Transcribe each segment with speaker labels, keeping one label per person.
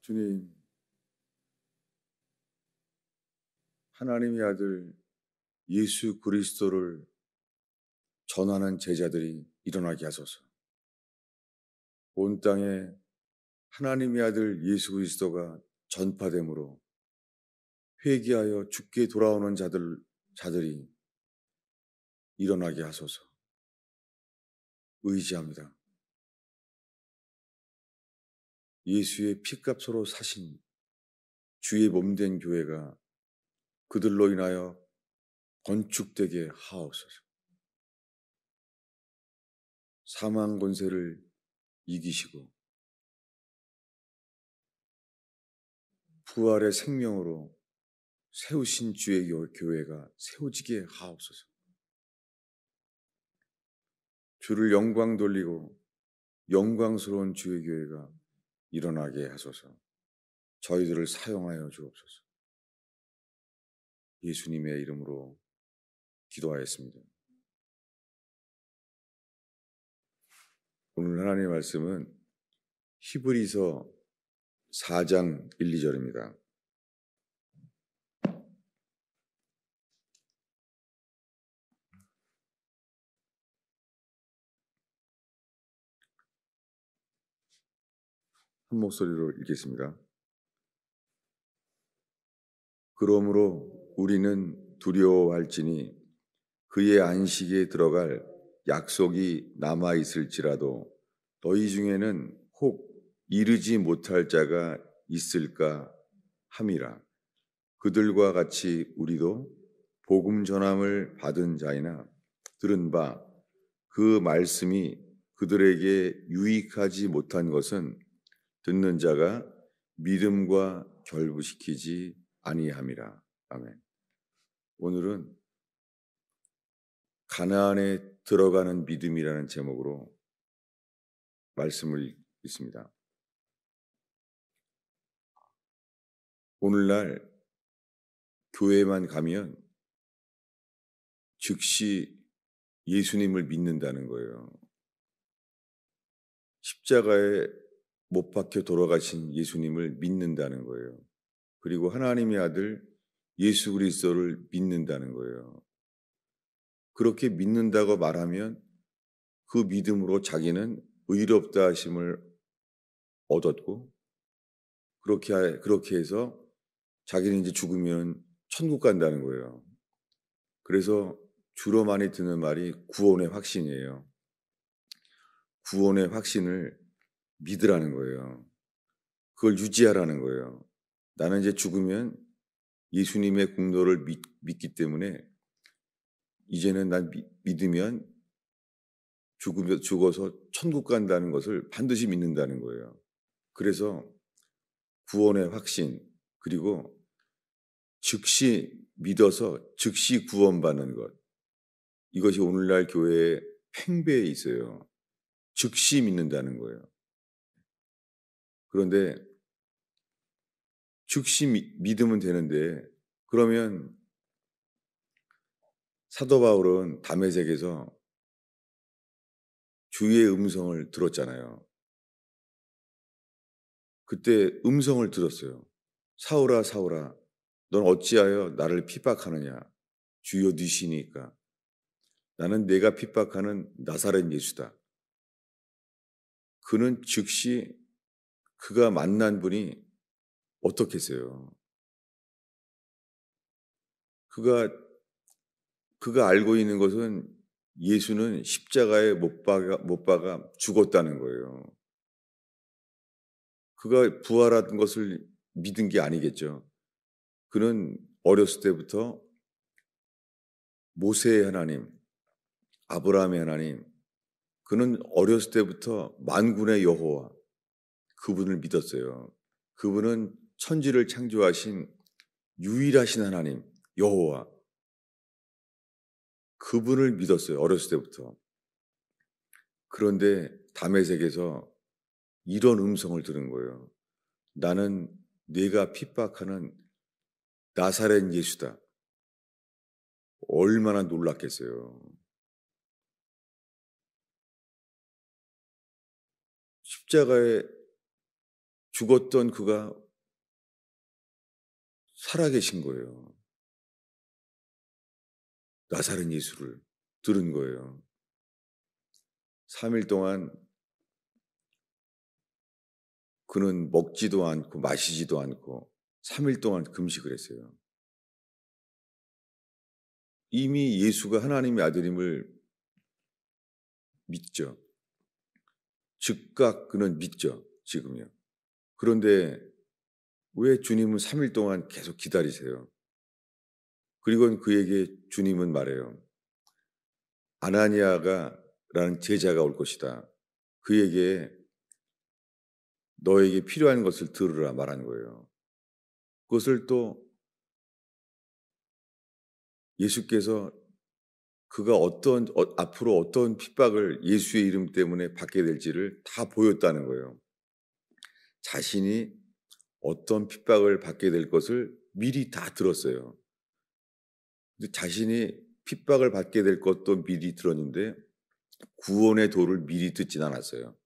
Speaker 1: 주님, 하나님의 아들 예수 그리스도를 전하는 제자들이 일어나게 하소서. 온 땅에 하나님의 아들 예수 그리스도가 전파됨으로 회개하여 죽게 돌아오는 자들이 일어나게 하소서. 의지합니다. 예수의 피값으로 사신 주의 몸된 교회가 그들로 인하여 건축되게 하옵소서. 사망 권세를 이기시고 부활의 생명으로 세우신 주의 교회가 세워지게 하옵소서. 주를 영광 돌리고 영광스러운 주의 교회가 일어나게 하소서. 저희들을 사용하여 주옵소서. 예수님의 이름으로 기도하였습니다. 오늘 하나님의 말씀은 히브리서 4장 1, 2절입니다. 한 목소리로 읽겠습니다. 그러므로 우리는 두려워할지니 그의 안식에 들어갈 약속이 남아있을지라도 너희 중에는 혹 이르지 못할 자가 있을까 함이라. 그들과 같이 우리도 복음 전함을 받은 자이나 들은 바 그 말씀이 그들에게 유익하지 못한 것은 듣는 자가 믿음과 결부시키지 아니함이라. 아멘. 오늘은 가나안에 들어가는 믿음이라는 제목으로 말씀을 읽습니다. 오늘날 교회만 가면 즉시 예수님을 믿는다는 거예요. 십자가에 못 박혀 돌아가신 예수님을 믿는다는 거예요. 그리고 하나님의 아들 예수 그리스도를 믿는다는 거예요. 그렇게 믿는다고 말하면 그 믿음으로 자기는 의롭다 하심을 얻었고 그렇게 해서 자기는 이제 죽으면 천국 간다는 거예요. 그래서 주로 많이 듣는 말이 구원의 확신이에요. 구원의 확신을 믿으라는 거예요. 그걸 유지하라는 거예요. 나는 이제 죽으면 예수님의 공로를 믿기 때문에 이제는 난 믿으면 죽어서 천국 간다는 것을 반드시 믿는다는 거예요. 그래서 구원의 확신, 그리고 즉시 믿어서 즉시 구원받는 것, 이것이 오늘날 교회의 팽배에 있어요. 즉시 믿는다는 거예요. 그런데 즉시 믿으면 되는데, 그러면 사도 바울은 다메섹에서 주의 음성을 들었잖아요. 그때 음성을 들었어요. 사울아 사울아 넌 어찌하여 나를 핍박하느냐. 주여 니시니까. 나는 내가 핍박하는 나사렛 예수다. 그는 즉시 그가 만난 분이 어떻겠어요? 그가 알고 있는 것은 예수는 십자가에 못 박아 죽었다는 거예요. 그가 부활한 것을 믿은 게 아니겠죠. 그는 어렸을 때부터 모세의 하나님, 아브라함의 하나님, 그는 어렸을 때부터 만군의 여호와, 그분을 믿었어요. 그분은 천지를 창조하신 유일하신 하나님, 여호와, 그분을 믿었어요. 어렸을 때부터. 그런데 다메섹에서 이런 음성을 들은 거예요. 나는 네가 핍박하는 나사렛 예수다. 얼마나 놀랐겠어요. 십자가에 죽었던 그가 살아계신 거예요. 나사렛 예수를 들은 거예요. 3일 동안 그는 먹지도 않고 마시지도 않고 3일 동안 금식을 했어요. 이미 예수가 하나님의 아들임을 믿죠. 즉각 그는 믿죠. 지금요. 그런데 왜 주님은 3일 동안 계속 기다리세요? 그리고 그에게 주님은 말해요. 아나니아라는 제자가 올 것이다. 그에게 너에게 필요한 것을 들으라 말하는 거예요. 그것을 또 예수께서 그가 앞으로 어떤 핍박을 예수의 이름 때문에 받게 될지를 다 보였다는 거예요. 자신이 어떤 핍박을 받게 될 것을 미리 다 들었어요. 근데 자신이 핍박을 받게 될 것도 미리 들었는데 구원의 도를 미리 듣진 않았어요.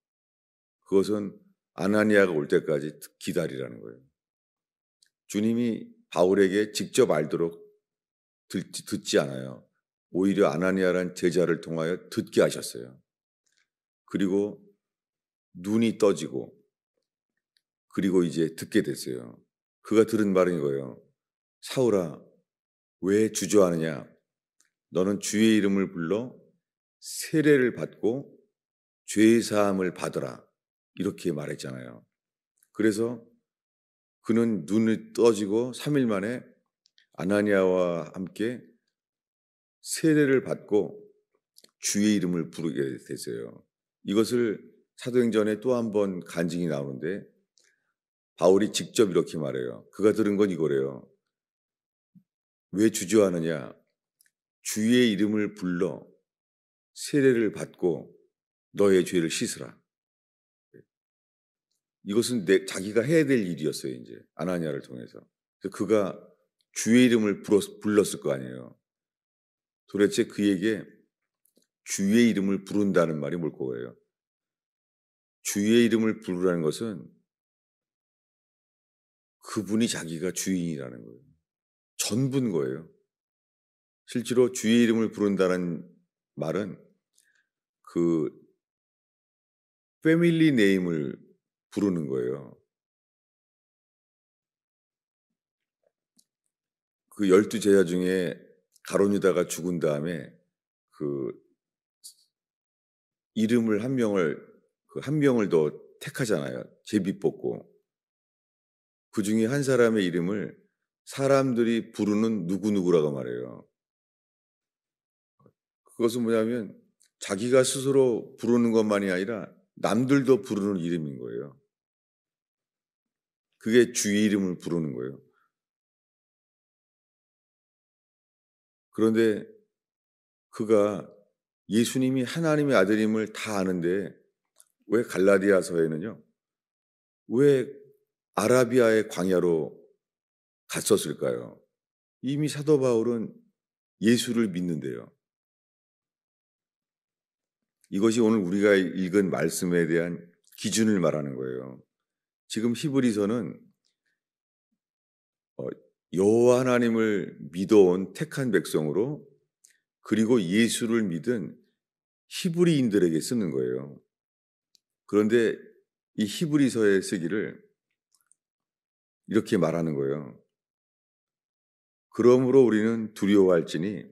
Speaker 1: 그것은 아나니아가 올 때까지 기다리라는 거예요. 주님이 바울에게 직접 알도록 듣지 않아요. 오히려 아나니아란 제자를 통하여 듣게 하셨어요. 그리고 눈이 떠지고 그리고 이제 듣게 됐어요. 그가 들은 말은 이거예요. 사울아, 왜 주저하느냐? 너는 주의 이름을 불러 세례를 받고 죄 사함을 받으라. 이렇게 말했잖아요. 그래서 그는 눈이 떠지고 3일 만에 아나니아와 함께 세례를 받고 주의 이름을 부르게 됐어요. 이것을 사도행전에 또 한 번 간증이 나오는데 바울이 직접 이렇게 말해요. 그가 들은 건 이거래요. 왜 주저하느냐? 주의 이름을 불러 세례를 받고 너의 죄를 씻으라. 이것은 자기가 해야 될 일이었어요. 이제 아나니아를 통해서. 그래서 그가 주의 이름을 불렀을 거 아니에요. 도대체 그에게 주의 이름을 부른다는 말이 뭘 거예요? 주의 이름을 부르라는 것은 그분이 자기가 주인이라는 거예요. 전부인 거예요. 실제로 주의 이름을 부른다는 말은 그 패밀리 네임을 부르는 거예요. 그 12제자 중에 가룟 유다가 죽은 다음에 그 이름을 한 명을 더 택하잖아요. 제비 뽑고. 그 중에 한 사람의 이름을 사람들이 부르는 누구누구라고 말해요. 그것은 뭐냐면 자기가 스스로 부르는 것만이 아니라 남들도 부르는 이름인 거예요. 그게 주의 이름을 부르는 거예요. 그런데 그가 예수님이 하나님의 아들임을 다 아는데 왜 갈라디아서에는요? 왜 아라비아의 광야로 갔었을까요? 이미 사도 바울은 예수를 믿는데요. 이것이 오늘 우리가 읽은 말씀에 대한 기준을 말하는 거예요. 지금 히브리서는 여호와 하나님을 믿어온 택한 백성으로 그리고 예수를 믿은 히브리인들에게 쓰는 거예요. 그런데 이 히브리서의 쓰기를 이렇게 말하는 거예요. 그러므로 우리는 두려워할지니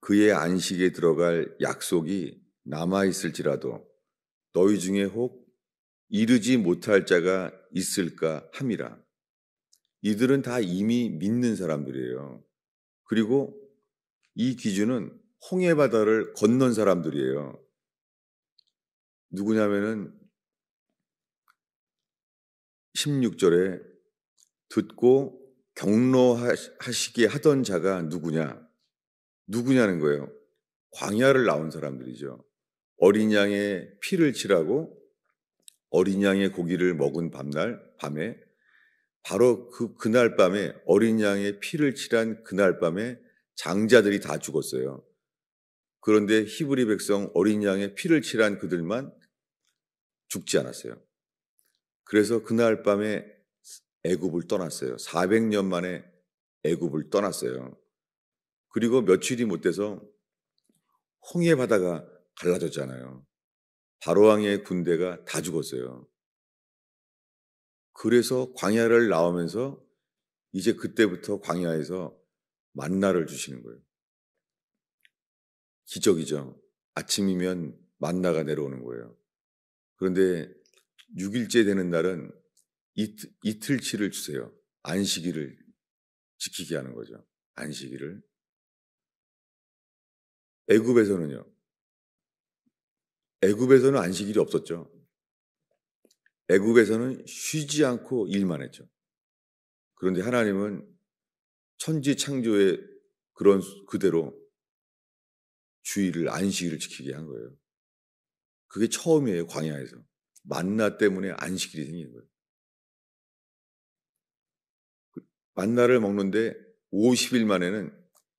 Speaker 1: 그의 안식에 들어갈 약속이 남아있을지라도 너희 중에 혹 이르지 못할 자가 있을까 함이라. 이들은 다 이미 믿는 사람들이에요. 그리고 이 기준은 홍해 바다를 건넌 사람들이에요. 누구냐면은 16절에 듣고 경로하시게 하던 자가 누구냐는 거예요. 광야를 나온 사람들이죠. 어린 양의 피를 칠하고 어린 양의 고기를 먹은 밤에 바로 그날 밤에 어린 양의 피를 칠한 그날 밤에 장자들이 다 죽었어요. 그런데 히브리 백성 어린 양의 피를 칠한 그들만 죽지 않았어요. 그래서 그날 밤에 애굽을 떠났어요. 400년 만에 애굽을 떠났어요. 그리고 며칠이 못 돼서 홍해 바다가 갈라졌잖아요. 바로 왕의 군대가 다 죽었어요. 그래서 광야를 나오면서 이제 그때부터 광야에서 만나를 주시는 거예요. 기적이죠. 아침이면 만나가 내려오는 거예요. 그런데 6일째 되는 날은 이틀치를 주세요. 안식일을 지키게 하는 거죠. 안식일을. 애굽에서는요. 애굽에서는 안식일이 없었죠. 애굽에서는 쉬지 않고 일만 했죠. 그런데 하나님은 천지 창조의 그런 그대로 주일을 안식일을 지키게 한 거예요. 그게 처음이에요. 광야에서. 만나 때문에 안식일이 생긴 거예요. 만나를 먹는데 50일 만에는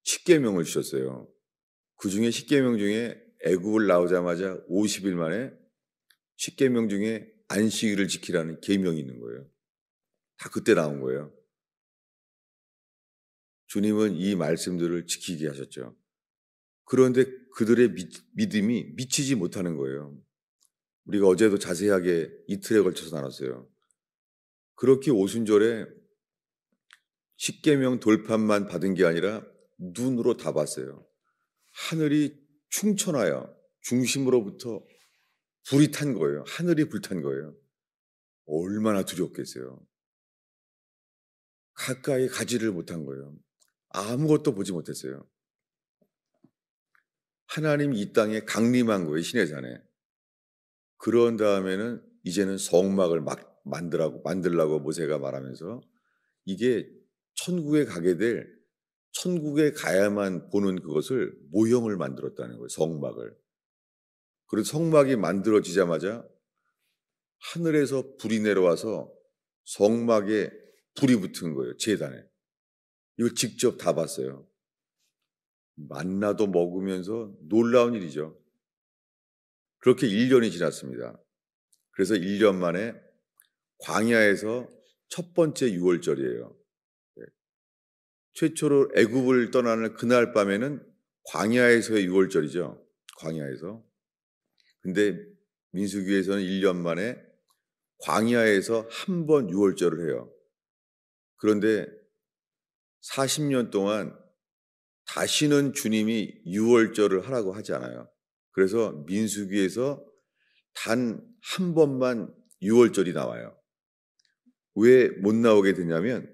Speaker 1: 십계명을 주셨어요. 그중에 십계명 중에 애굽을 나오자마자 50일 만에 십계명 중에 안식일을 지키라는 계명이 있는 거예요. 다 그때 나온 거예요. 주님은 이 말씀들을 지키게 하셨죠. 그런데 그들의 믿음이 미치지 못하는 거예요. 우리가 어제도 자세하게 이틀에 걸쳐서 나눴어요. 그렇게 오순절에 십계명 돌판만 받은 게 아니라 눈으로 다 봤어요. 하늘이 충천하여 중심으로부터 불이 탄 거예요. 하늘이 불탄 거예요. 얼마나 두렵겠어요. 가까이 가지를 못한 거예요. 아무것도 보지 못했어요. 하나님이 이 땅에 강림한 거예요. 시내산에. 그런 다음에는 이제는 성막을 막 만들라고 모세가 말하면서 이게 천국에 가게 될 천국에 가야만 보는 그것을 모형을 만들었다는 거예요. 성막을. 그래서 성막이 만들어지자마자 하늘에서 불이 내려와서 성막에 불이 붙은 거예요. 제단에. 이걸 직접 다 봤어요. 만나도 먹으면서 놀라운 일이죠. 그렇게 1년이 지났습니다. 그래서 1년 만에 광야에서 첫 번째 6월절이에요. 최초로 애굽을 떠나는 그날 밤에는 광야에서의 6월절이죠. 광야에서. 근데 민수기에서는 1년 만에 광야에서 한 번 6월절을 해요. 그런데 40년 동안 다시는 주님이 6월절을 하라고 하지 않아요. 그래서 민수기에서 단 한 번만 6월절이 나와요. 왜 못 나오게 되냐면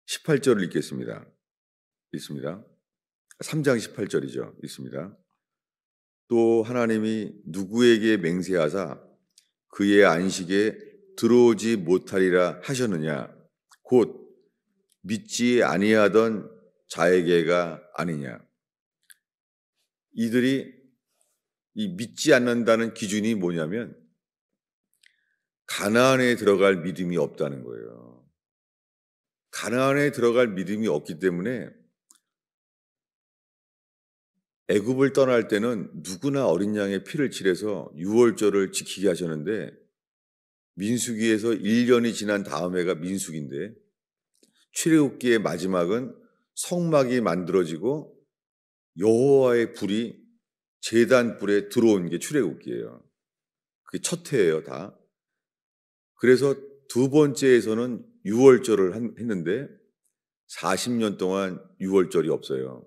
Speaker 1: 18절을 읽겠습니다. 있습니다. 3장 18절이죠. 있습니다. 또 하나님이 누구에게 맹세하사 그의 안식에 들어오지 못하리라 하셨느냐? 곧 믿지 아니하던 자에게가 아니냐? 이들이 이 믿지 않는다는 기준이 뭐냐면 가나안에 들어갈 믿음이 없다는 거예요. 가나안에 들어갈 믿음이 없기 때문에 애굽을 떠날 때는 누구나 어린 양의 피를 칠해서 유월절을 지키게 하셨는데 민수기에서 1년이 지난 다음 해가 민수기인데 출애굽기의 마지막은 성막이 만들어지고 여호와의 불이 제단 불에 들어온 게 출애굽기예요. 그게 첫 해예요, 다. 그래서 두 번째에서는 유월절을 했는데 40년 동안 유월절이 없어요.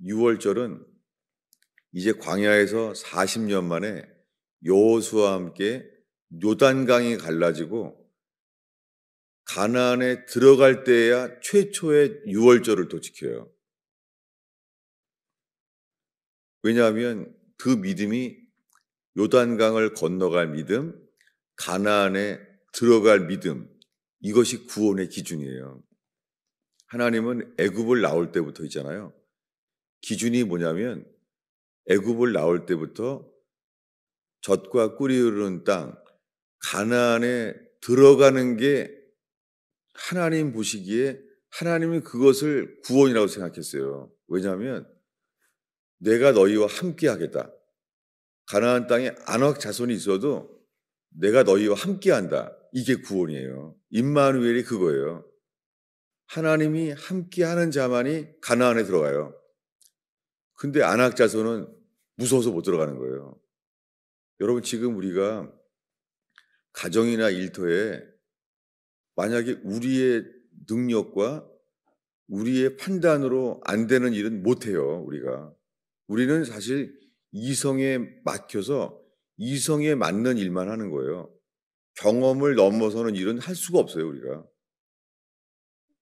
Speaker 1: 유월절은 이제 광야에서 40년 만에 여호수아와 함께 요단강이 갈라지고 가나안에 들어갈 때야 최초의 유월절을 또 지켜요. 왜냐하면 그 믿음이 요단강을 건너갈 믿음, 가나안에 들어갈 믿음, 이것이 구원의 기준이에요. 하나님은 애굽을 나올 때부터 있잖아요. 기준이 뭐냐면 애굽을 나올 때부터 젖과 꿀이 흐르는 땅, 가나안에 들어가는 게 하나님 보시기에 하나님이 그것을 구원이라고 생각했어요. 왜냐하면 내가 너희와 함께 하겠다. 가나안 땅에 안악 자손이 있어도 내가 너희와 함께한다. 이게 구원이에요. 임마누엘이 그거예요. 하나님이 함께하는 자만이 가나안에 들어가요. 근데 안악 자손은 무서워서 못 들어가는 거예요. 여러분, 지금 우리가 가정이나 일터에 만약에 우리의 능력과 우리의 판단으로 안 되는 일은 못 해요, 우리가. 우리는 사실 이성에 막혀서 이성에 맞는 일만 하는 거예요. 경험을 넘어서는 일은 할 수가 없어요, 우리가.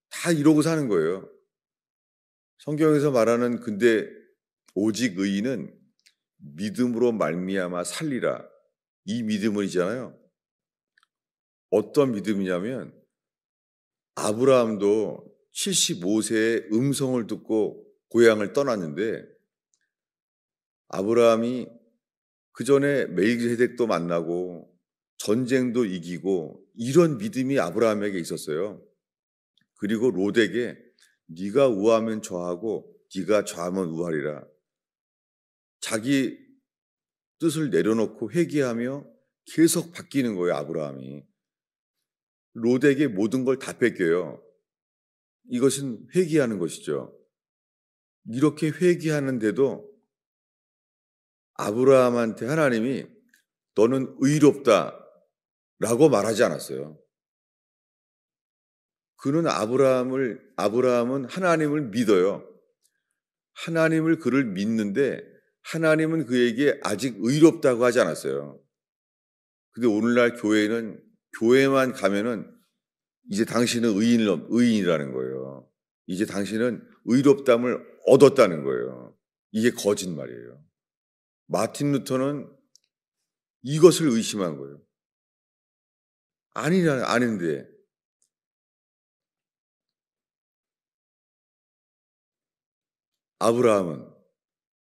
Speaker 1: 다 이러고 사는 거예요. 성경에서 말하는 근데 오직 의인은 믿음으로 말미암아 살리라. 이 믿음을이잖아요. 어떤 믿음이냐면 아브라함도 75세에 음성을 듣고 고향을 떠났는데 아브라함이 그 전에 멜기세덱도 만나고 전쟁도 이기고 이런 믿음이 아브라함에게 있었어요. 그리고 롯에게 네가 우하면 저하고 네가 좌하면 우하리라. 자기 뜻을 내려놓고 회개하며 계속 바뀌는 거예요, 아브라함이. 롯에게 모든 걸 다 뺏겨요. 이것은 회개하는 것이죠. 이렇게 회개하는데도 아브라함한테 하나님이 너는 의롭다라고 말하지 않았어요. 그는 아브라함은 하나님을 믿어요. 하나님을 그를 믿는데 하나님은 그에게 아직 의롭다고 하지 않았어요. 근데 오늘날 교회만 가면은 이제 당신은 의인이라는 거예요. 이제 당신은 의롭담을 얻었다는 거예요. 이게 거짓말이에요. 마틴 루터는 이것을 의심한 거예요. 아닌데.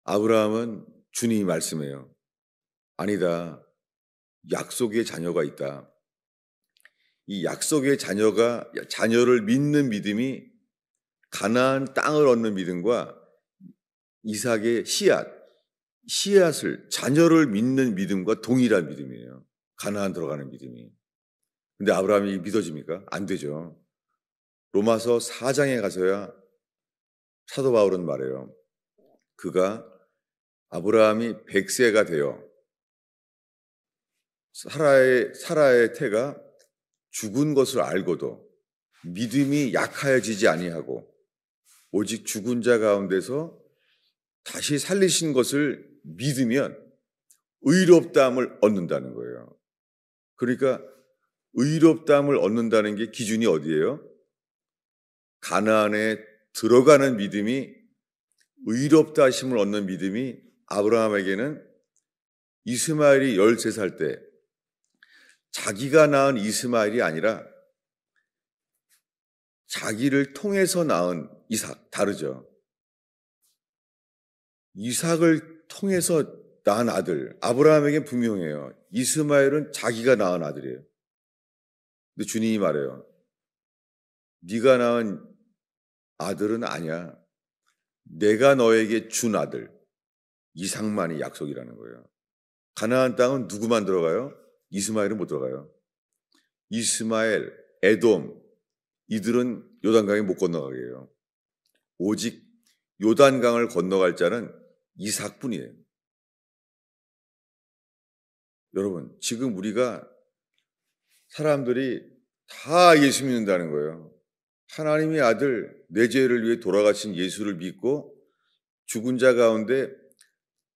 Speaker 1: 아브라함은 주님이 말씀해요. 아니다. 약속의 자녀가 있다. 이 약속의 자녀를 믿는 믿음이 가나안 땅을 얻는 믿음과 이삭의 씨앗을 자녀를 믿는 믿음과 동일한 믿음이에요. 가나안 들어가는 믿음이. 근데 아브라함이 믿어집니까? 안 되죠. 로마서 4장에 가서야 사도 바울은 말해요. 아브라함이 100세가 되어 사라의 태가 죽은 것을 알고도 믿음이 약하여지지 아니하고 오직 죽은 자 가운데서 다시 살리신 것을 믿으면 의롭다함을 얻는다는 거예요. 그러니까 의롭다함을 얻는다는 게 기준이 어디예요? 가나안에 들어가는 믿음이 의롭다 하심을 얻는 믿음이 아브라함에게는 이스마엘이 13살 때 자기가 낳은 이스마엘이 아니라 자기를 통해서 낳은 이삭, 다르죠. 이삭을 통해서 낳은 아들, 아브라함에겐 분명해요. 이스마엘은 자기가 낳은 아들이에요. 근데 주님이 말해요. 네가 낳은 아들은 아니야. 내가 너에게 준 아들, 이삭만이 약속이라는 거예요. 가나안 땅은 누구만 들어가요? 이스마엘은 못 들어가요. 이스마엘, 에돔, 이들은 요단강에 못 건너가게 해요. 오직 요단강을 건너갈 자는 이삭뿐이에요. 여러분, 지금 우리가 사람들이 다 예수 믿는다는 거예요. 하나님의 아들, 내 죄를 위해 돌아가신 예수를 믿고 죽은 자 가운데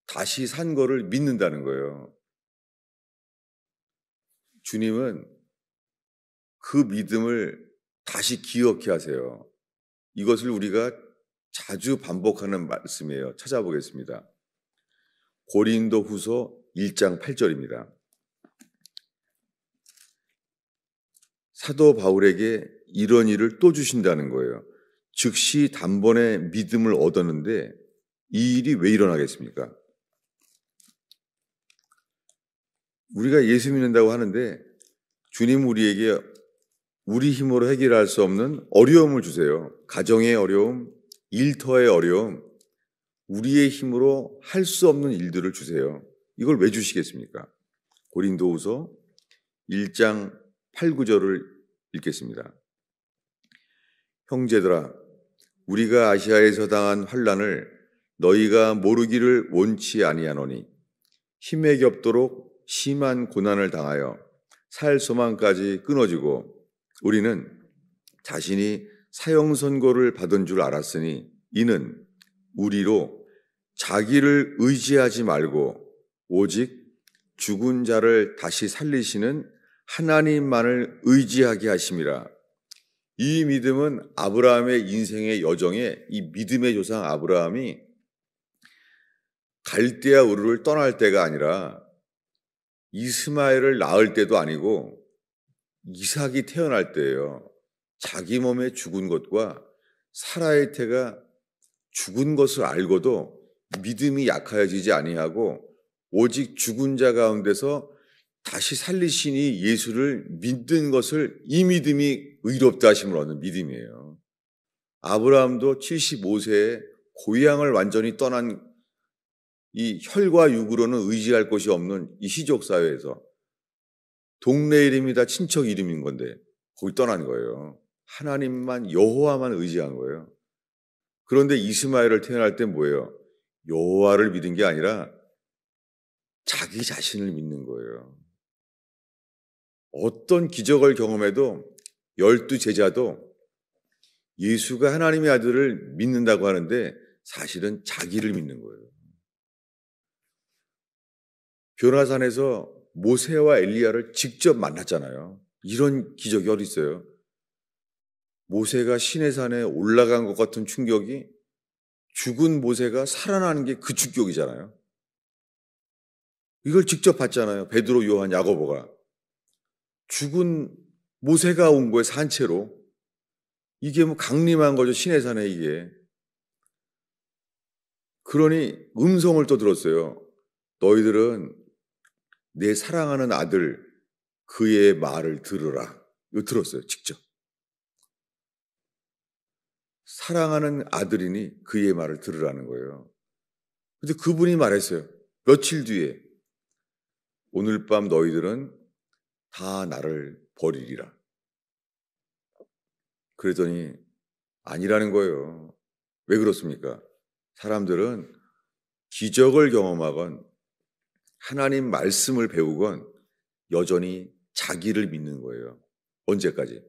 Speaker 1: 다시 산 거를 믿는다는 거예요. 주님은 그 믿음을 다시 기억해 하세요. 이것을 우리가 자주 반복하는 말씀이에요. 찾아보겠습니다. 고린도후서 1장 8절입니다. 사도 바울에게 이런 일을 또 주신다는 거예요. 즉시 단번에 믿음을 얻었는데 이 일이 왜 일어나겠습니까? 우리가 예수 믿는다고 하는데 주님 우리에게 우리 힘으로 해결할 수 없는 어려움을 주세요. 가정의 어려움, 일터의 어려움, 우리의 힘으로 할 수 없는 일들을 주세요. 이걸 왜 주시겠습니까? 고린도후서 1장 8, 9절을 읽겠습니다. 형제들아, 우리가 아시아에서 당한 환난을 너희가 모르기를 원치 아니하노니 힘에 겹도록 심한 고난을 당하여 살 소망까지 끊어지고 우리는 자신이 사형 선고를 받은 줄 알았으니 이는 우리로 자기를 의지하지 말고 오직 죽은 자를 다시 살리시는 하나님만을 의지하게 하심이라. 이 믿음은 아브라함의 인생의 여정에 이 믿음의 조상 아브라함이 갈대아 우르를 떠날 때가 아니라 이스마엘을 낳을 때도 아니고 이삭이 태어날 때예요. 자기 몸에 죽은 것과 사라의 태가 죽은 것을 알고도 믿음이 약하여지지 아니하고 오직 죽은 자 가운데서 다시 살리시니 예수를 믿는 것을 이 믿음이 의롭다 하심을 얻는 믿음이에요. 아브라함도 75세에 고향을 완전히 떠난 이 혈과 육으로는 의지할 곳이 없는 이 시족 사회에서 동네 이름이 다 친척 이름인 건데 거기 떠난 거예요. 하나님만 여호와만 의지한 거예요. 그런데 이스마엘을 태어날 때 뭐예요? 여호와를 믿은 게 아니라 자기 자신을 믿는 거예요. 어떤 기적을 경험해도 12 제자도 예수가 하나님의 아들을 믿는다고 하는데 사실은 자기를 믿는 거예요. 변화산에서 모세와 엘리야를 직접 만났잖아요. 이런 기적이 어디 있어요? 모세가 시내산에 올라간 것 같은 충격이 죽은 모세가 살아나는 게 그 충격이잖아요. 이걸 직접 봤잖아요. 베드로, 요한, 야고보가. 죽은 모세가 온 거예요. 산채로. 이게 뭐 강림한 거죠. 시내산에 이게. 그러니 음성을 또 들었어요. 너희들은 내 사랑하는 아들 그의 말을 들으라. 이거 들었어요. 직접. 사랑하는 아들이니 그의 말을 들으라는 거예요. 근데 그분이 말했어요. 며칠 뒤에 오늘 밤 너희들은 다 나를 버리리라. 그랬더니 아니라는 거예요. 왜 그렇습니까? 사람들은 기적을 경험하건 하나님 말씀을 배우건 여전히 자기를 믿는 거예요. 언제까지?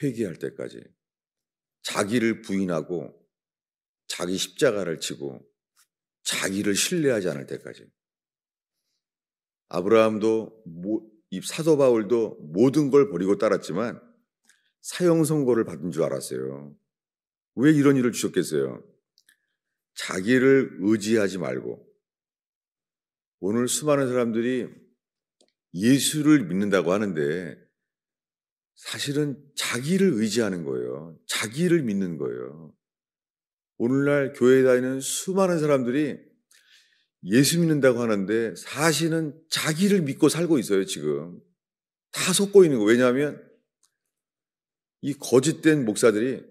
Speaker 1: 회개할 때까지. 자기를 부인하고 자기 십자가를 지고 자기를 신뢰하지 않을 때까지. 아브라함도 이 사도 바울도 모든 걸 버리고 따랐지만 사형 선고를 받은 줄 알았어요. 왜 이런 일을 주셨겠어요? 자기를 의지하지 말고. 오늘 수많은 사람들이 예수를 믿는다고 하는데 사실은 자기를 의지하는 거예요. 자기를 믿는 거예요. 오늘날 교회에 다니는 수많은 사람들이 예수 믿는다고 하는데 사실은 자기를 믿고 살고 있어요. 지금 다 속고 있는 거예요. 왜냐하면 이 거짓된 목사들이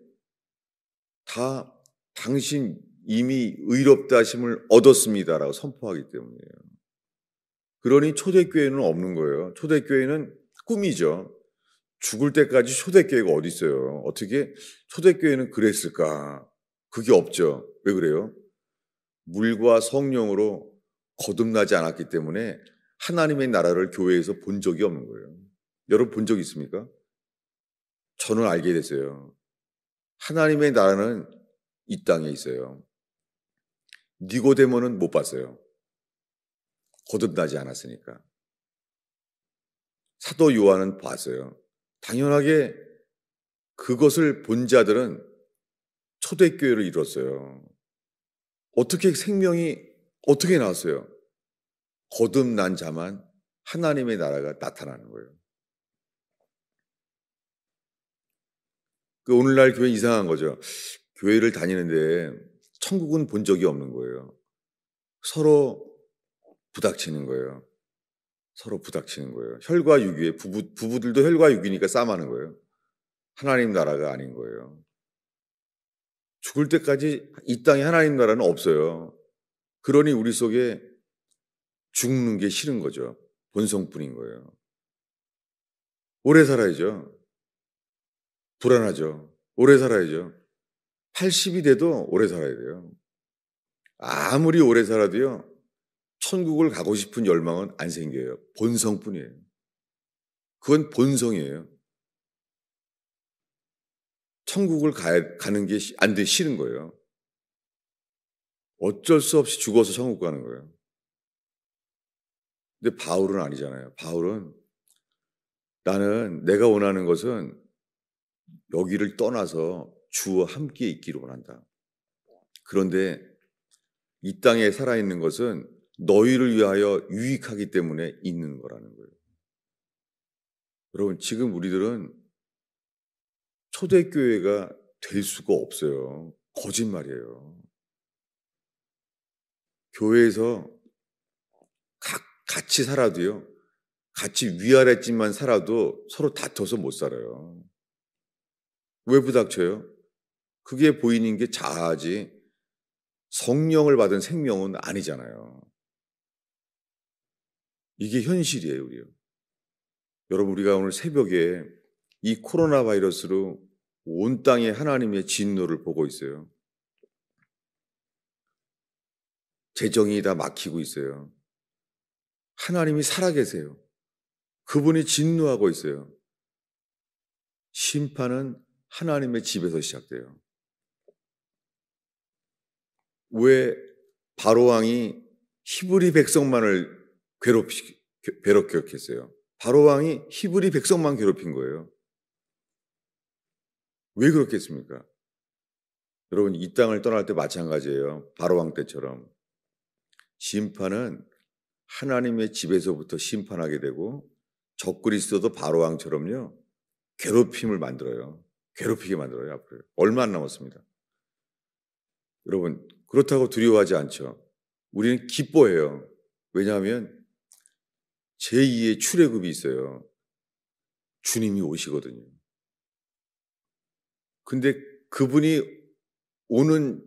Speaker 1: 다 당신 이미 의롭다 하심을 얻었습니다라고 선포하기 때문이에요. 그러니 초대교회는 없는 거예요. 초대교회는 꿈이죠. 죽을 때까지 초대교회가 어디 있어요? 어떻게 초대교회는 그랬을까? 그게 없죠. 왜 그래요? 물과 성령으로 거듭나지 않았기 때문에 하나님의 나라를 교회에서 본 적이 없는 거예요. 여러분 본 적 있습니까? 저는 알게 됐어요. 하나님의 나라는 이 땅에 있어요. 니고데모는 못 봤어요. 거듭나지 않았으니까. 사도 요한은 봤어요. 당연하게 그것을 본 자들은 초대교회를 이뤘어요. 어떻게 생명이 어떻게 나왔어요? 거듭난 자만 하나님의 나라가 나타나는 거예요. 오늘날 교회 이상한 거죠. 교회를 다니는데 천국은 본 적이 없는 거예요. 서로 부닥치는 거예요. 서로 부닥치는 거예요. 혈과 육이에요. 부부들도 혈과 육이니까 싸움하는 거예요. 하나님 나라가 아닌 거예요. 죽을 때까지 이 땅에 하나님 나라는 없어요. 그러니 우리 속에 죽는 게 싫은 거죠. 본성뿐인 거예요. 오래 살아야죠. 불안하죠. 오래 살아야죠. 80이 돼도 오래 살아야 돼요. 아무리 오래 살아도요, 천국을 가고 싶은 열망은 안 생겨요. 본성뿐이에요. 그건 본성이에요. 천국을 가는 게 안 돼 싫은 거예요. 어쩔 수 없이 죽어서 천국 가는 거예요. 근데 바울은 아니잖아요. 바울은 나는 내가 원하는 것은 여기를 떠나서 주와 함께 있기를 원한다. 그런데 이 땅에 살아있는 것은 너희를 위하여 유익하기 때문에 있는 거라는 거예요. 여러분, 지금 우리들은 초대교회가 될 수가 없어요. 거짓말이에요. 교회에서 같이 살아도요, 같이 위아래집만 살아도 서로 다퉈서 못 살아요. 왜 부닥쳐요? 그게 보이는 게 자아지 성령을 받은 생명은 아니잖아요. 이게 현실이에요, 우리요. 여러분, 우리가 오늘 새벽에 이 코로나 바이러스로 온 땅에 하나님의 진노를 보고 있어요. 재정이 다 막히고 있어요. 하나님이 살아계세요. 그분이 진노하고 있어요. 심판은 하나님의 집에서 시작돼요. 왜 바로왕이 히브리 백성만을 괴롭혔어요? 바로왕이 히브리 백성만 괴롭힌 거예요. 왜 그렇겠습니까? 여러분, 이 땅을 떠날 때 마찬가지예요. 바로왕 때처럼. 심판은 하나님의 집에서부터 심판하게 되고 적그리스도도 바로왕처럼요. 괴롭힘을 만들어요. 괴롭히게 만들어요. 앞으로. 얼마 안 남았습니다. 여러분, 그렇다고 두려워하지 않죠. 우리는 기뻐해요. 왜냐하면 제2의 출애굽이 있어요. 주님이 오시거든요. 근데 그분이 오는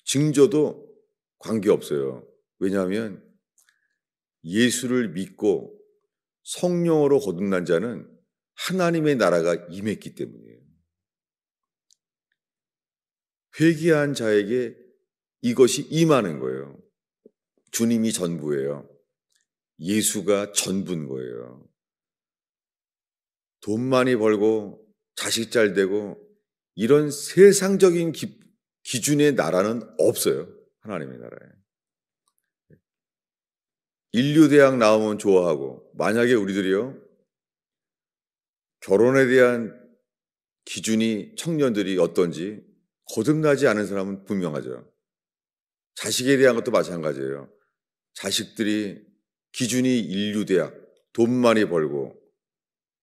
Speaker 1: 징조도 관계없어요. 왜냐하면 예수를 믿고 성령으로 거듭난 자는 하나님의 나라가 임했기 때문이에요. 회개한 자에게 이것이 임하는 거예요. 주님이 전부예요. 예수가 전부인 거예요. 돈 많이 벌고 자식 잘 되고 이런 세상적인 기준의 나라는 없어요. 하나님의 나라에. 인류대학 나오면 좋아하고 만약에 우리들이요 결혼에 대한 기준이 청년들이 어떤지 거듭나지 않은 사람은 분명하죠. 자식에 대한 것도 마찬가지예요. 자식들이 기준이 인류대학, 돈 많이 벌고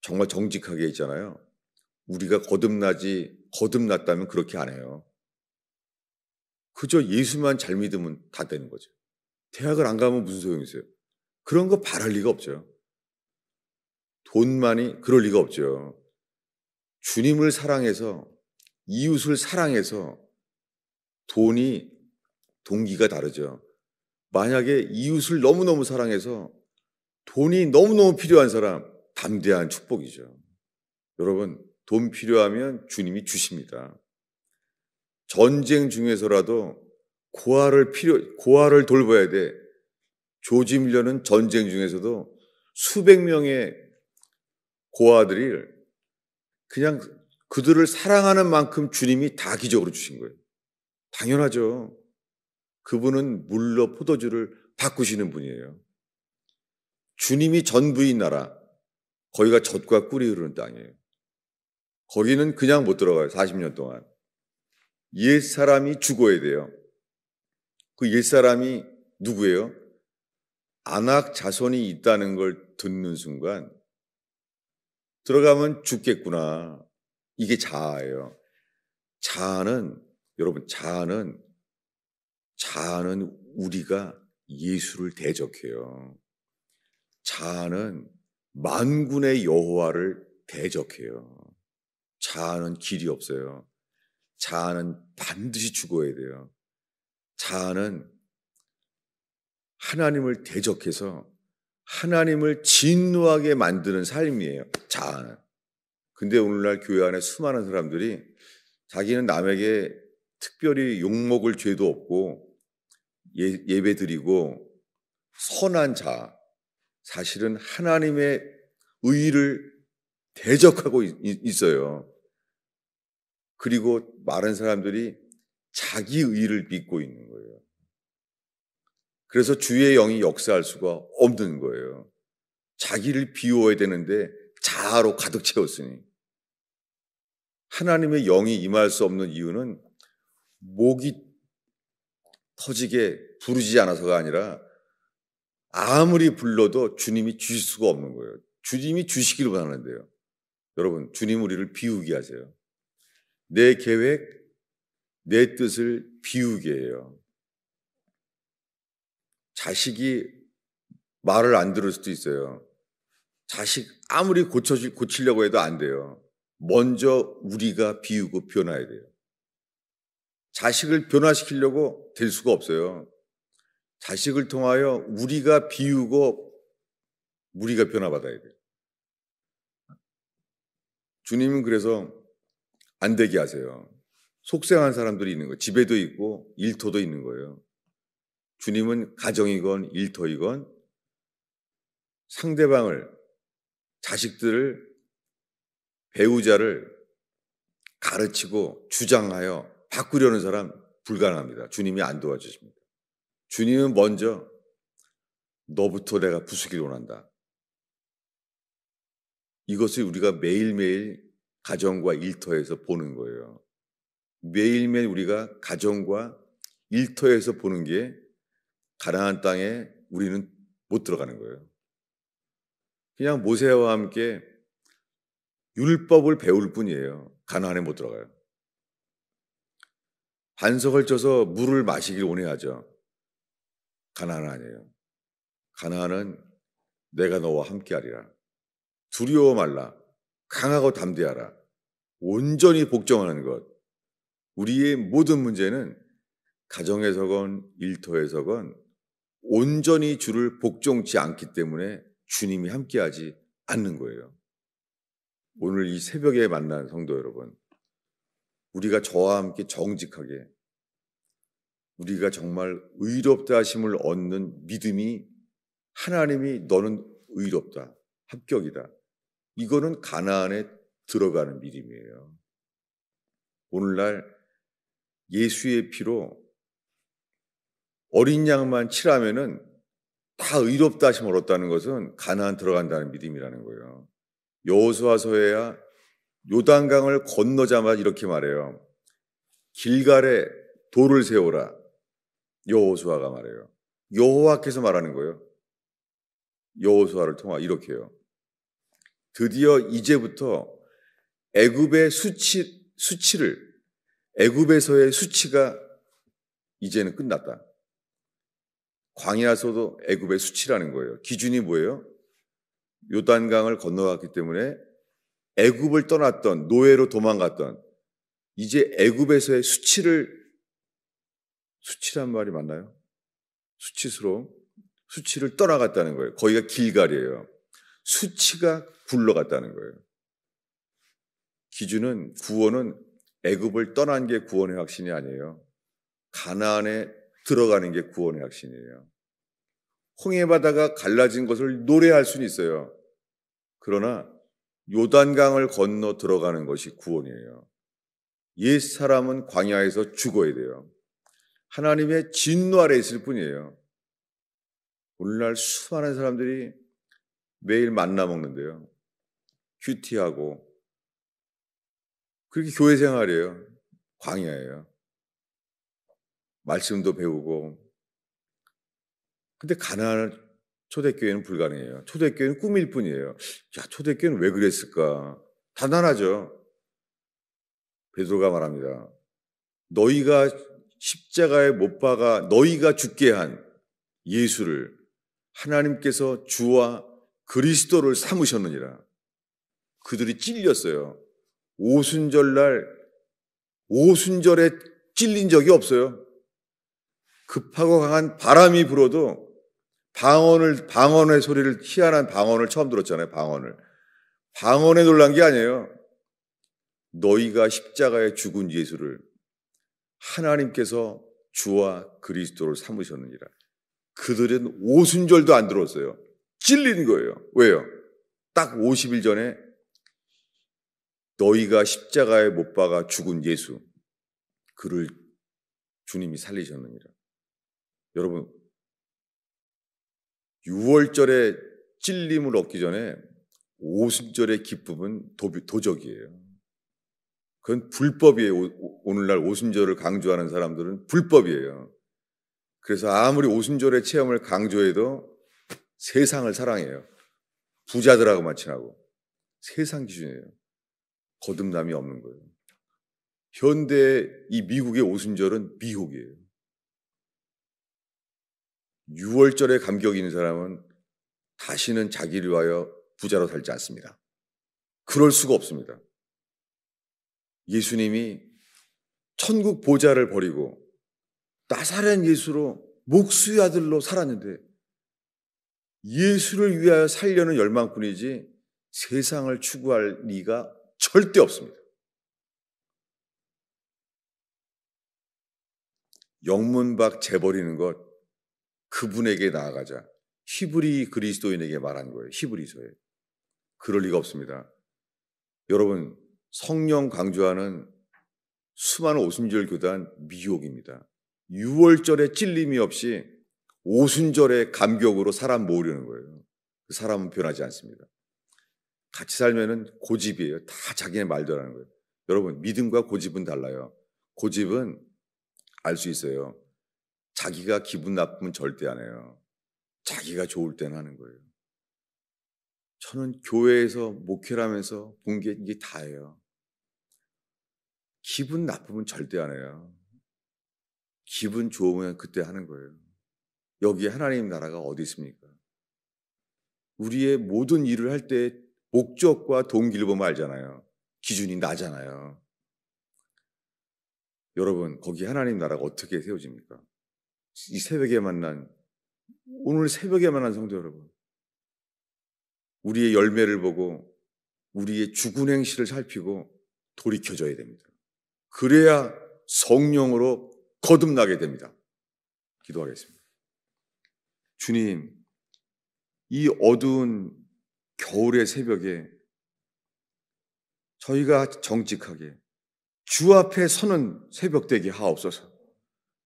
Speaker 1: 정말 정직하게 있잖아요. 우리가 거듭났다면 그렇게 안 해요. 그저 예수만 잘 믿으면 다 되는 거죠. 대학을 안 가면 무슨 소용이 있어요? 그런 거 바랄 리가 없죠. 돈만이 그럴 리가 없죠. 주님을 사랑해서 이웃을 사랑해서 돈이 동기가 다르죠. 만약에 이웃을 너무너무 사랑해서 돈이 너무너무 필요한 사람, 담대한 축복이죠. 여러분, 돈 필요하면 주님이 주십니다. 전쟁 중에서라도 고아를 돌봐야 돼. 조지 밀러는 전쟁 중에서도 수백 명의 고아들이 그냥 그들을 사랑하는 만큼 주님이 다 기적으로 주신 거예요. 당연하죠. 그분은 물로 포도주를 바꾸시는 분이에요. 주님이 전부인 나라, 거기가 젖과 꿀이 흐르는 땅이에요. 거기는 그냥 못 들어가요. 40년 동안. 옛사람이 죽어야 돼요. 그 옛사람이 누구예요? 안악 자손이 있다는 걸 듣는 순간 들어가면 죽겠구나. 이게 자아예요. 여러분, 자아는 우리가 예수를 대적해요. 자아는 만군의 여호와를 대적해요. 자아는 길이 없어요. 자아는 반드시 죽어야 돼요. 자아는 하나님을 대적해서 하나님을 진노하게 만드는 삶이에요. 자아는. 근데 오늘날 교회 안에 수많은 사람들이 자기는 남에게 특별히 욕먹을 죄도 없고 예배드리고 선한 자, 사실은 하나님의 의를 대적하고 있어요. 그리고 많은 사람들이 자기 의를 믿고 있는 거예요. 그래서 주의 영이 역사할 수가 없는 거예요. 자기를 비워야 되는데 자아로 가득 채웠으니. 하나님의 영이 임할 수 없는 이유는 목이 터지게 부르지 않아서가 아니라 아무리 불러도 주님이 주실 수가 없는 거예요. 주님이 주시기를 원하는데요. 여러분, 주님 우리를 비우게 하세요. 내 계획, 내 뜻을 비우게 해요. 자식이 말을 안 들을 수도 있어요. 자식 아무리 고치려고 해도 안 돼요. 먼저 우리가 비우고 변화해야 돼요. 자식을 변화시키려고 될 수가 없어요. 자식을 통하여 우리가 비우고 우리가 변화받아야 돼요. 주님은 그래서 안 되게 하세요. 속생한 사람들이 있는 거예요. 집에도 있고 일터도 있는 거예요. 주님은 가정이건 일터이건 상대방을, 자식들을, 배우자를 가르치고 주장하여 바꾸려는 사람 불가능합니다. 주님이 안 도와주십니다. 주님은 먼저 너부터 내가 부수기를 원한다. 이것을 우리가 매일매일 가정과 일터에서 보는 거예요. 매일매일 우리가 가정과 일터에서 보는 게 가나안 땅에 우리는 못 들어가는 거예요. 그냥 모세와 함께 율법을 배울 뿐이에요. 가나안에 못 들어가요. 반석을 쳐서 물을 마시길 원해야죠. 가나안은 아니에요. 가나안은 내가 너와 함께하리라. 두려워 말라. 강하고 담대하라. 온전히 복종하는 것. 우리의 모든 문제는 가정에서건 일터에서건 온전히 주를 복종치 않기 때문에 주님이 함께하지 않는 거예요. 오늘 이 새벽에 만난 성도 여러분, 우리가 저와 함께 정직하게 우리가 정말 의롭다 하심을 얻는 믿음이 하나님이 너는 의롭다, 합격이다. 이거는 가나안에 들어가는 믿음이에요. 오늘날 예수의 피로 어린 양만 칠하면은 다 의롭다 하심을 얻었다는 것은 가나안 들어간다는 믿음이라는 거예요. 여호수아서에야 요단강을 건너자마자 이렇게 말해요. 길갈에 돌을 세우라. 여호수아가 말해요. 여호와께서 말하는 거예요. 여호수아를 통하 이렇게요. 드디어 이제부터 애굽의 수치를 애굽에서의 수치가 이제는 끝났다. 광야에서도 애굽의 수치라는 거예요. 기준이 뭐예요? 요단강을 건너갔기 때문에 애굽을 떠났던 노예로 도망갔던 이제 애굽에서의 수치란 말이 맞나요? 수치를 떠나갔다는 거예요. 거기가 길갈이에요. 수치가 굴러갔다는 거예요. 기준은 구원은 애굽을 떠난 게 구원의 확신이 아니에요. 가나안에 들어가는 게 구원의 확신이에요. 홍해바다가 갈라진 것을 노래할 수는 있어요. 그러나 요단강을 건너 들어가는 것이 구원이에요. 옛 사람은 광야에서 죽어야 돼요. 하나님의 진노 아래 있을 뿐이에요. 오늘날 수많은 사람들이 매일 만나 먹는데요. 큐티하고 그렇게 교회 생활이에요. 광야예요. 말씀도 배우고. 근데 가나안 초대교회는 불가능해요. 초대교회는 꿈일 뿐이에요. 야, 초대교회는 왜 그랬을까? 단단하죠. 베드로가 말합니다. 너희가 십자가에 못 박아 너희가 죽게 한 예수를 하나님께서 주와 그리스도를 삼으셨느니라. 그들이 찔렸어요. 오순절날 오순절에 찔린 적이 없어요. 급하고 강한 바람이 불어도 방언의 소리를, 희한한 방언을 처음 들었잖아요. 방언에 놀란 게 아니에요. 너희가 십자가에 죽은 예수를 하나님께서 주와 그리스도를 삼으셨느니라. 그들은 오순절도 안 들었어요. 찔린 거예요. 왜요? 딱 50일 전에 너희가 십자가에 못 박아 죽은 예수, 그를 주님이 살리셨느니라. 여러분, 6월절에 찔림을 얻기 전에 오순절의 기쁨은 도적이에요. 그건 불법이에요. 오늘날 오순절을 강조하는 사람들은 불법이에요. 그래서 아무리 오순절의 체험을 강조해도 세상을 사랑해요. 부자들하고만 친하고. 세상 기준이에요. 거듭남이 없는 거예요. 현대 이 미국의 오순절은 미혹이에요. 6월절에 감격이 있는 사람은 다시는 자기를 위하여 부자로 살지 않습니다. 그럴 수가 없습니다. 예수님이 천국 보좌를 버리고 나사렛 예수로 목수의 아들로 살았는데 예수를 위하여 살려는 열망뿐이지 세상을 추구할 리가 절대 없습니다. 영문박 재버리는 것, 그분에게 나아가자. 히브리 그리스도인에게 말한 거예요. 히브리서에. 그럴 리가 없습니다. 여러분, 성령 강조하는 수많은 오순절 교단 미혹입니다. 6월절에 찔림이 없이 오순절의 감격으로 사람 모으려는 거예요. 그 사람은 변하지 않습니다. 같이 살면은 고집이에요. 다 자기네 말대로 하는 거예요. 여러분, 믿음과 고집은 달라요. 고집은 알 수 있어요. 자기가 기분 나쁘면 절대 안 해요. 자기가 좋을 때는 하는 거예요. 저는 교회에서 목회를 하면서 본 게 이게 다예요. 기분 나쁘면 절대 안 해요. 기분 좋으면 그때 하는 거예요. 여기에 하나님 나라가 어디 있습니까? 우리의 모든 일을 할 때 목적과 동기를 보면 알잖아요. 기준이 나잖아요. 여러분, 거기 하나님 나라가 어떻게 세워집니까? 이 새벽에 만난, 오늘 새벽에 만난 성도 여러분, 우리의 열매를 보고 우리의 죽은 행실을 살피고 돌이켜져야 됩니다. 그래야 성령으로 거듭나게 됩니다. 기도하겠습니다. 주님, 이 어두운 겨울의 새벽에 저희가 정직하게 주 앞에 서는 새벽 되게 하옵소서.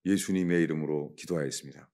Speaker 1: 예수님의 이름으로 기도하였습니다.